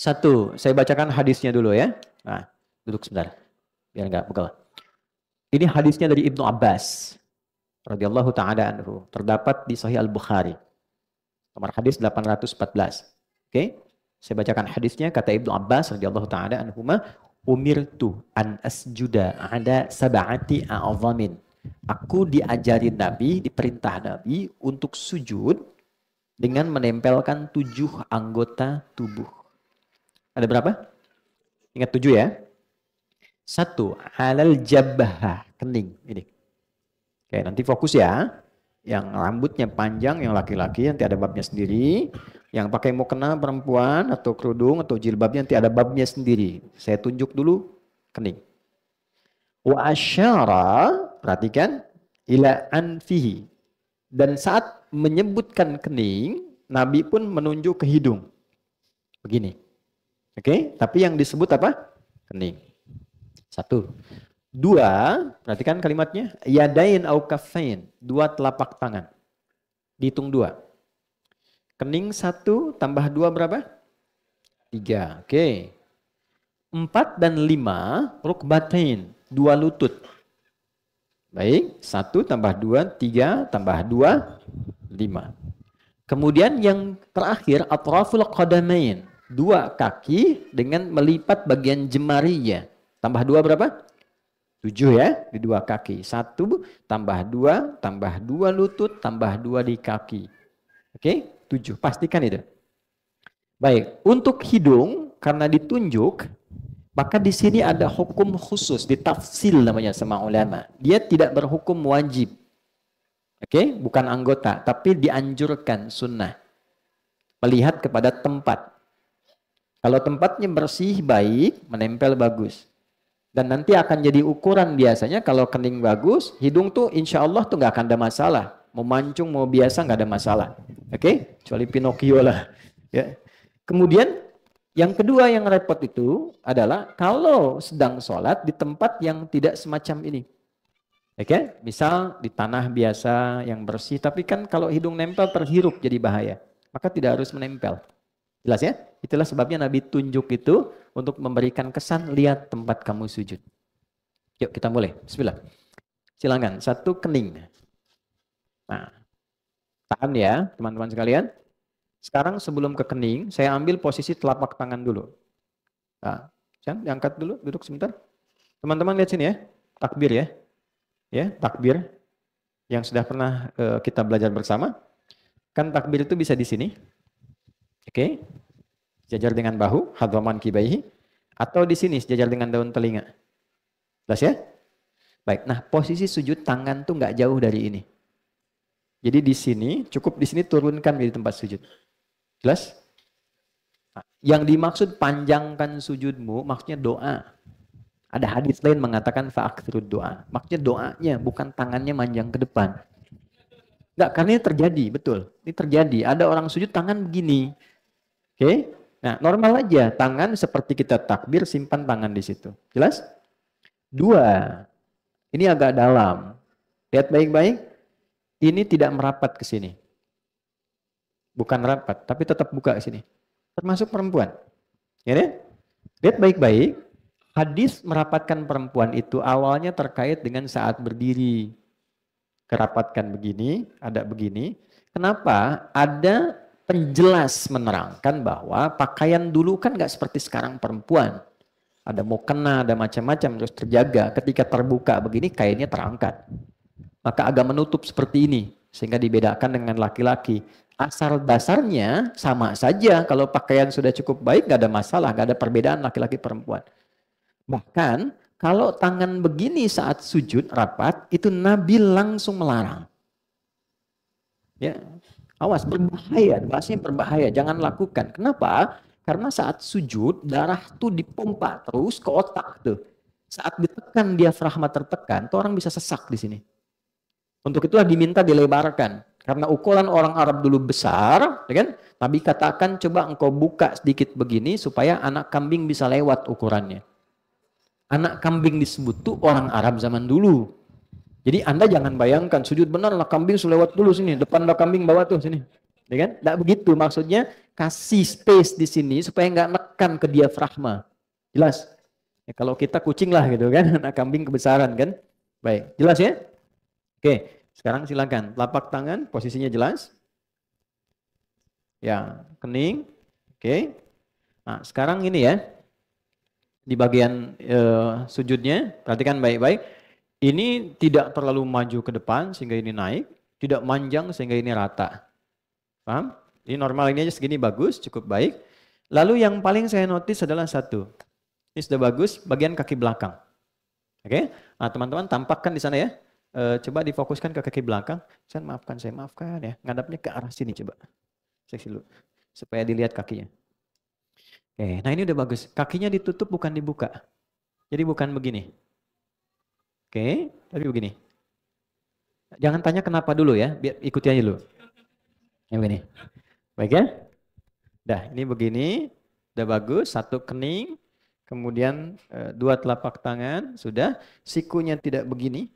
Satu, saya bacakan hadisnya dulu ya. Nah, duduk sebentar, biar nggak pegal. Ini hadisnya dari Ibnu Abbas radhiyallahu taala anhu, terdapat di Sahih Al-Bukhari. Nomor hadis 814. Oke. Saya bacakan hadisnya, kata Ibnu Abbas radhiyallahu taala anhuma, umirtu an asjuda ada sab'ati a'zamin. Aku diajarin Nabi, diperintah Nabi untuk sujud dengan menempelkan 7 anggota tubuh. Ada berapa? Ingat 7 ya. 1, halal jabah, kening ini. Oke, nanti fokus ya. Yang rambutnya panjang, yang laki-laki nanti ada babnya sendiri. Yang pakai mukena perempuan atau kerudung atau jilbabnya nanti ada babnya sendiri. Saya tunjuk dulu kening. Wa asyara, perhatikan, ila anfihi. Dan saat menyebutkan kening, Nabi pun menunjuk ke hidung. Begini. Oke, tapi yang disebut apa? Kening. 1. 2, perhatikan kalimatnya, yadain au kaffain, 2 telapak tangan. Dihitung 2. Kening 1 tambah 2 berapa? 3. Oke. 4 dan 5, rukbatain, 2 lutut. Baik, 1 tambah 2, 3 tambah 2, 5. Kemudian yang terakhir, atraful qadamain, 2 kaki dengan melipat bagian jemarinya. Tambah 2 berapa? 7 ya, di 2 kaki. 1 tambah 2, tambah 2 lutut, tambah 2 di kaki. Oke, 7. Pastikan itu. Baik, untuk hidung, karena ditunjuk, maka di sini ada hukum khusus, ditafsil namanya sama ulama. Dia tidak berhukum wajib. Oke, bukan anggota, tapi dianjurkan sunnah. Melihat kepada tempat. Kalau tempatnya bersih, baik, menempel bagus. Dan nanti akan jadi ukuran biasanya kalau kening bagus, hidung tuh insya Allah tuh nggak akan ada masalah. Mau mancung, mau biasa nggak ada masalah. Oke? Kecuali Pinocchio lah. Ya. Kemudian yang kedua yang repot itu adalah kalau sedang sholat di tempat yang tidak semacam ini. Oke? Misal di tanah biasa yang bersih, tapi kan kalau hidung nempel terhirup jadi bahaya. Maka tidak harus menempel. Jelas ya? Itulah sebabnya Nabi tunjuk itu untuk memberikan kesan, lihat tempat kamu sujud. Yuk kita mulai. Bismillah. Silakan. 1, kening. Nah, tahan ya teman-teman sekalian. Sekarang sebelum ke kening, saya ambil posisi telapak tangan dulu. Nah, jangan diangkat dulu, duduk sebentar. Teman-teman lihat sini ya. Takbir ya. Ya, takbir. Yang sudah pernah kita belajar bersama. Kan takbir itu bisa di sini. Oke, sejajar dengan bahu, hadwaman kibaihi, atau di sini sejajar dengan daun telinga. Jelas ya? Baik, nah posisi sujud tangan tuh nggak jauh dari ini. Jadi di sini, cukup di sini turunkan di tempat sujud. Jelas? Nah, yang dimaksud panjangkan sujudmu, maksudnya doa. Ada hadis lain mengatakan fa'akthirud doa. Maksudnya doanya, bukan tangannya manjang ke depan. Enggak, karena ini terjadi, betul. Ini terjadi. Ada orang sujud tangan begini. Oke, nah normal aja tangan seperti kita takbir, simpan tangan di situ. Jelas? 2, ini agak dalam. Lihat baik-baik. Ini tidak merapat ke sini. Bukan rapat, tapi tetap buka ke sini. Termasuk perempuan. Ya deh? Lihat baik-baik. Hadis merapatkan perempuan itu awalnya terkait dengan saat berdiri. Kerapatkan begini, ada begini. Kenapa? Ada penjelas menerangkan bahwa pakaian dulu kan nggak seperti sekarang perempuan. Ada mukena, ada macam-macam, terus terjaga. Ketika terbuka begini, kainnya terangkat. Maka agak menutup seperti ini, sehingga dibedakan dengan laki-laki. Asal dasarnya sama saja, kalau pakaian sudah cukup baik, nggak ada masalah, nggak ada perbedaan laki-laki perempuan. Bahkan, kalau tangan begini saat sujud rapat, itu Nabi langsung melarang. Ya, awas, berbahaya, bahasanya berbahaya, jangan lakukan. Kenapa? Karena saat sujud, darah tuh dipompa terus ke otak tuh. Saat ditekan diafragma tertekan, tuh orang bisa sesak di sini. Untuk itulah diminta dilebarkan. Karena ukuran orang Arab dulu besar, ya kan? Nabi katakan coba engkau buka sedikit begini supaya anak kambing bisa lewat ukurannya. Anak kambing disebut tuh orang Arab zaman dulu. Jadi Anda jangan bayangkan sujud benar lah kambing lewat dulu sini, depan lah kambing bawa tuh sini. Ya kan? Enggak begitu, maksudnya kasih space di sini supaya enggak tampakkan ke diafragma. Jelas? Ya, kalau kita kucing lah gitu kan, anak kambing kebesaran kan. Baik, jelas ya? Oke, sekarang silakan. Telapak tangan posisinya jelas. Ya, kening. Oke. Nah, sekarang ini ya, di bagian sujudnya, perhatikan baik-baik. Ini tidak terlalu maju ke depan sehingga ini naik, tidak manjang sehingga ini rata. Paham? Ini normal ini aja segini bagus, cukup baik. Lalu yang paling saya notice adalah satu. Ini sudah bagus, bagian kaki belakang. Oke? Nah, teman-teman tampakkan di sana ya. Coba difokuskan ke kaki belakang. Saya maafkan ya. Ngadapnya ke arah sini coba. Seksi dulu. Supaya dilihat kakinya. Oke, nah ini udah bagus. Kakinya ditutup bukan dibuka. Jadi bukan begini. Oke, tapi begini. Jangan tanya kenapa dulu ya, biar ikuti aja dulu. Yang begini. Baik ya? Dah, ini begini. Udah bagus, satu kening. Kemudian dua telapak tangan, sudah. Sikunya tidak begini.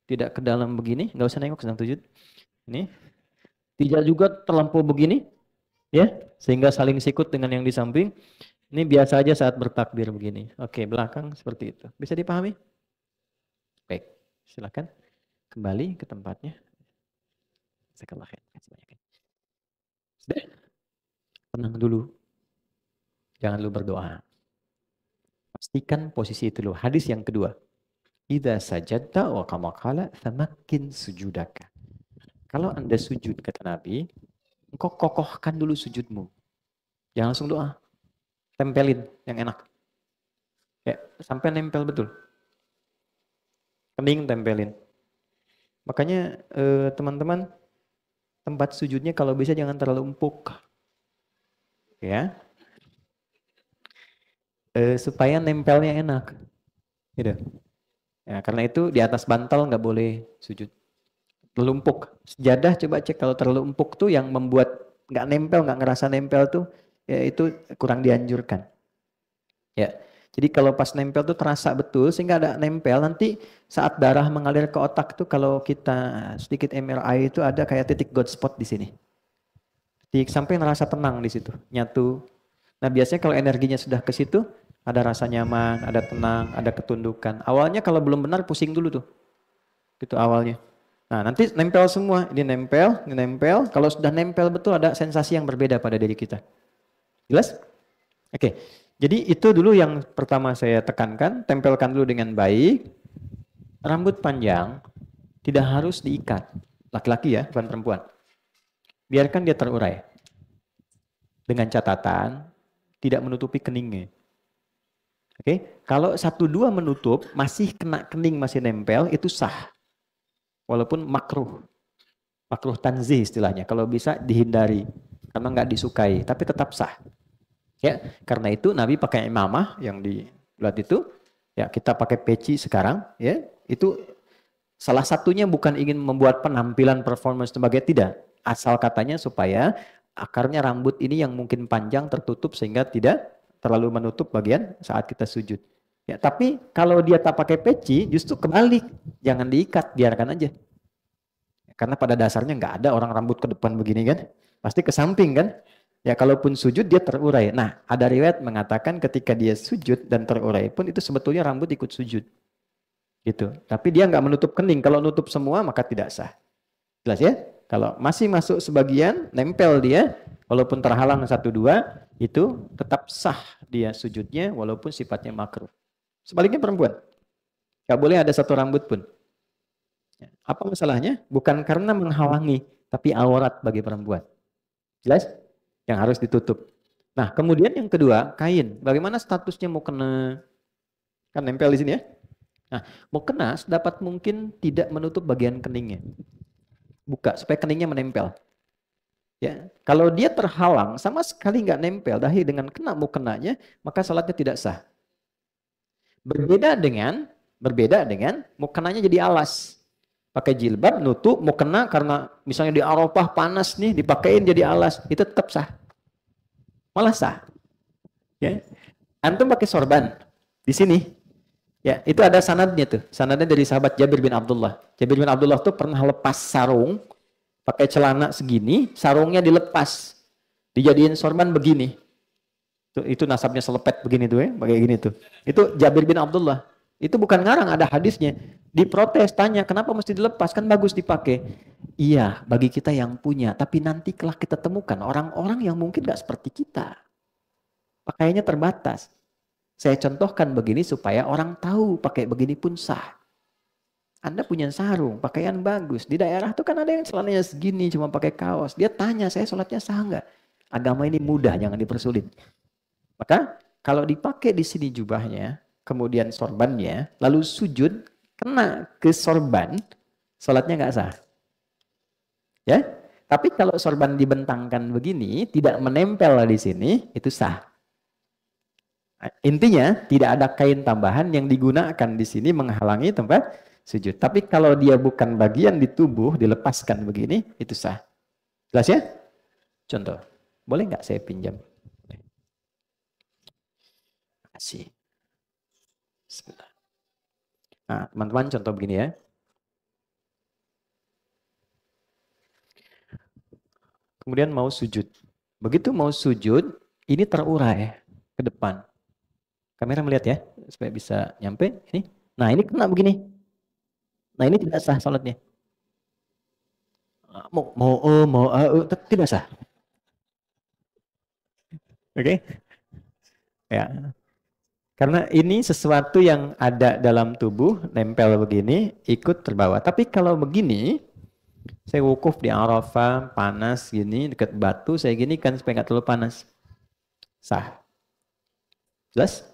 Tidak ke dalam begini, nggak usah nengok sedang sujud. Ini. Tidak juga terlampau begini. Ya, sehingga saling sikut dengan yang di samping. Ini biasa aja saat bertakbir begini. Oke, belakang seperti itu. Bisa dipahami? Baik, silakan kembali ke tempatnya. Sudah, tenang dulu. Jangan lu berdoa. Pastikan posisi itu dulu. Hadis yang kedua. Idza sajadta wa kama qala famakkin sujudaka. Kalau Anda sujud kata Nabi, engkau kokohkan dulu sujudmu. Jangan langsung doa. Tempelin yang enak. Ya, sampai nempel betul. Kening tempelin. Makanya teman-teman tempat sujudnya kalau bisa jangan terlalu empuk. Ya. Supaya nempelnya enak. Gitu. Ya, karena itu di atas bantal nggak boleh sujud. Terlalu empuk. Sejadah coba cek kalau terlalu empuk tuh yang membuat nggak nempel, nggak ngerasa nempel tuh, ya itu kurang dianjurkan. Ya. Jadi kalau pas nempel tuh terasa betul sehingga ada nempel, nanti saat darah mengalir ke otak tuh kalau kita sedikit MRI itu ada kayak titik God spot di sini. Sampai ngerasa tenang di situ, nyatu. Nah biasanya kalau energinya sudah ke situ, ada rasa nyaman, ada tenang, ada ketundukan. Awalnya kalau belum benar pusing dulu tuh, gitu awalnya. Nah nanti nempel semua, ini nempel. Kalau sudah nempel betul ada sensasi yang berbeda pada diri kita. Jelas? Oke. Jadi itu dulu yang pertama saya tekankan, tempelkan dulu dengan baik. Rambut panjang tidak harus diikat. Laki-laki ya, bukan perempuan. Biarkan dia terurai. Dengan catatan, tidak menutupi keningnya. Oke, kalau 1-2 menutup, masih kena kening, masih nempel, itu sah. Walaupun makruh. Makruh tanzih istilahnya. Kalau bisa dihindari. Karena nggak disukai, tapi tetap sah. Ya, karena itu Nabi pakai imamah yang dibuat itu. Ya, kita pakai peci sekarang. Ya, itu salah satunya bukan ingin membuat penampilan performance sebagai tidak. Asal katanya supaya akarnya rambut ini yang mungkin panjang tertutup sehingga tidak terlalu menutup bagian saat kita sujud. Ya, tapi kalau dia tak pakai peci justru kebalik. Jangan diikat, biarkan aja. Karena pada dasarnya nggak ada orang rambut ke depan begini kan. Pasti ke samping kan. Ya kalaupun sujud dia terurai. Nah ada riwayat mengatakan ketika dia sujud dan terurai pun itu sebetulnya rambut ikut sujud. Gitu. Tapi dia nggak menutup kening. Kalau nutup semua maka tidak sah. Jelas ya? Kalau masih masuk sebagian, nempel dia. Walaupun terhalang 1-2, itu tetap sah dia sujudnya walaupun sifatnya makruh. Sebaliknya perempuan. Nggak boleh ada satu rambut pun. Apa masalahnya? Bukan karena menghalangi, tapi aurat bagi perempuan. Jelas? Yang harus ditutup. Nah, kemudian yang kedua, kain. Bagaimana statusnya mau kena? Kan nempel di sini ya. Nah, mau kena sedapat mungkin tidak menutup bagian keningnya. Buka supaya keningnya menempel. Ya, kalau dia terhalang sama sekali nggak nempel, dahi dengan kena mau kenanya, maka salatnya tidak sah. Berbeda dengan mau kenanya jadi alas. Pakai jilbab, nutup, mau kena karena misalnya di Arafah panas nih, dipakein jadi alas, itu tetap sah. Malah sah. Ya. Antum pakai sorban di sini. Ya, itu ada sanadnya tuh. Sanadnya dari sahabat Jabir bin Abdullah. Jabir bin Abdullah tuh pernah lepas sarung, pakai celana segini, sarungnya dilepas. Dijadiin sorban begini. Itu nasabnya selepet begini tuh ya, kayak gini tuh. Itu Jabir bin Abdullah. Itu bukan ngarang, ada hadisnya. Diprotes, tanya, kenapa mesti dilepas? Kan bagus dipakai. Iya, bagi kita yang punya. Tapi nanti kelak kita temukan orang-orang yang mungkin gak seperti kita. Pakaiannya terbatas. Saya contohkan begini supaya orang tahu pakai begini pun sah. Anda punya sarung, pakaian bagus. Di daerah tuh kan ada yang celananya segini, cuma pakai kaos. Dia tanya, saya sholatnya sah nggak? Agama ini mudah, jangan dipersulit. Maka kalau dipakai di sini jubahnya, kemudian sorbannya, lalu sujud, kena ke sorban, sholatnya nggak sah. Ya, tapi kalau sorban dibentangkan begini, tidak menempel di sini, itu sah. Intinya tidak ada kain tambahan yang digunakan di sini menghalangi tempat sujud. Tapi kalau dia bukan bagian di tubuh, dilepaskan begini, itu sah. Jelas ya? Contoh, boleh nggak saya pinjam? Kasih. Sebentar. Nah, teman-teman contoh begini ya. Kemudian mau sujud. Begitu mau sujud, ini terurai ke depan. Kamera melihat ya, supaya bisa nyampe. Ini. Nah, ini kena begini. Nah, ini tidak sah salatnya. Tidak sah. Oke? Ya. Karena ini sesuatu yang ada dalam tubuh, nempel begini, ikut terbawa. Tapi kalau begini, saya wukuf di Arafah, panas gini, dekat batu, saya gini kan supaya nggak terlalu panas. Sah. Jelas?